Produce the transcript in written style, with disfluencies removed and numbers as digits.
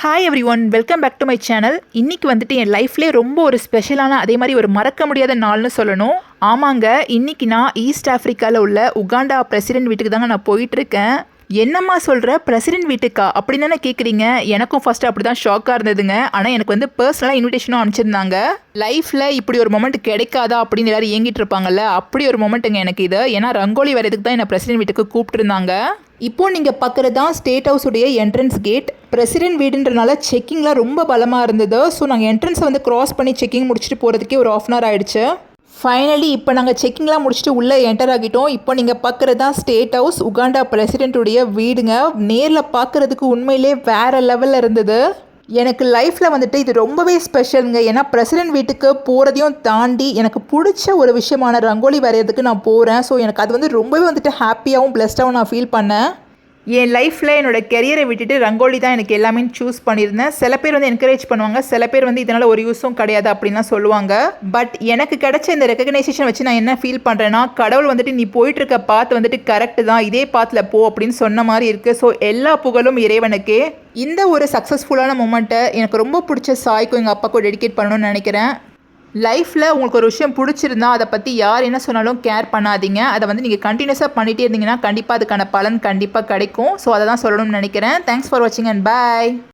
Hi everyone, welcome back to my channel. இன்றைக்கி வந்துட்டு என் லைஃப்லேயே ரொம்ப ஒரு ஸ்பெஷலான, அதே மாதிரி ஒரு மறக்க முடியாத நாள்னு சொல்லணும். ஆமாங்க, இன்றைக்கி நான் ஈஸ்ட் ஆஃப்ரிக்காவில் உள்ள உகாண்டா பிரசிடென்ட் வீட்டுக்கு தாங்க நான் போயிட்டுருக்கேன். என்னம்மா சொல்கிற, பிரசிடென்ட் வீட்டுக்கா அப்படின்னு தானே கேட்குறீங்க. எனக்கும் ஃபஸ்ட்டு அப்படி தான் ஷாக்காக இருந்ததுங்க. ஆனால் எனக்கு வந்து பர்சனலாக இன்விடேஷனும் அனுப்பிச்சிருந்தாங்க. லைஃப்பில் இப்படி ஒரு மொமெண்ட் கிடைக்காதா அப்படின்னு எல்லாரும் ஏங்கிட்டு இருப்பாங்கல்ல, அப்படி ஒரு மொமெண்ட்டுங்க எனக்கு இது. ஏன்னா ரங்கோலி வரையதுக்கு தான் என்னை பிரசிடென்ட் வீட்டுக்கு கூப்பிட்டுருந்தாங்க. இப்போ நீங்கள் பார்க்குறது தான் ஸ்டேட் ஹவுஸுடைய என்ட்ரன்ஸ் கேட். பிரசிடென்ட் வீடுன்றனால செக்கிங்லாம் ரொம்ப பலமாக இருந்தது. ஸோ நாங்கள் என்ட்ரன்ஸை வந்து க்ராஸ் பண்ணி செக்கிங் முடிச்சுட்டு போகிறதுக்கே ஒரு ½ hour ஆகிடுச்சு. ஃபைனலி இப்போ நாங்கள் செக்கிங்லாம் முடிச்சுட்டு உள்ளே என்டர் ஆகிட்டோம். இப்போ நீங்கள் பார்க்குறது தான் ஸ்டேட் ஹவுஸ், உகாண்டா பிரசிடென்ட்டுடைய வீடுங்க. நேரில் பார்க்குறதுக்கு உண்மையிலே வேறு லெவலில் இருந்தது. எனக்கு லைஃப்பில் வந்துட்டு இது ரொம்பவே ஸ்பெஷலுங்க. ஏன்னா பிரசிடென்ட் வீட்டுக்கு போகிறதையும் தாண்டி எனக்கு பிடிச்ச ஒரு விஷயமான ரங்கோலி வரைகிறதுக்கு நான் போகிறேன். ஸோ எனக்கு அது வந்து ரொம்பவே வந்துட்டு ஹாப்பியாகவும் பிளெஸ்டாகவும் நான் ஃபீல் பண்ணேன். என் லைஃப்பில் என்னோடய கெரியரை விட்டுட்டு ரங்கோலி தான் எனக்கு எல்லாமே சூஸ் பண்ணியிருந்தேன். சில பேர் வந்து என்கரேஜ் பண்ணுவாங்க, சில பேர் வந்து இதனால் ஒரு யூஸும் கிடையாது அப்படின்லாம் சொல்லுவாங்க. பட் எனக்கு கிடைச்ச இந்த ரெகக்னைசேஷன் வச்சு நான் என்ன ஃபீல் பண்ணுறேன்னா, கடவுள் வந்துட்டு நீ போயிட்டுருக்க பாத் வந்துட்டு கரெக்டு தான், இதே பாத்தில் போ அப்படின்னு சொன்ன மாதிரி இருக்குது. ஸோ எல்லா புகழும் இறைவனுக்கே. இந்த ஒரு சக்ஸஸ்ஃபுல்லான மூமெண்ட்டை எனக்கு ரொம்ப பிடிச்ச சாய்க்கும் எங்கள் அப்பாவுக்கும் டெடிகேட் பண்ணணும்னு நினைக்கிறேன். லைஃப்பில் உங்களுக்கு ஒரு விஷயம் பிடிச்சிருந்தா அதை பற்றி யார் என்ன சொன்னாலும் கேர் பண்ணாதீங்க. அதை வந்து நீங்கள் கண்டினியூஸாக பண்ணிகிட்டே இருந்தீங்கன்னா கண்டிப்பாக அதுக்கான பலன் கண்டிப்பாக கிடைக்கும். ஸோ அதை தான் சொல்லணும்னு நினைக்கிறேன். தேங்க்ஸ் ஃபார் வாட்சிங் அண்ட் பாய்.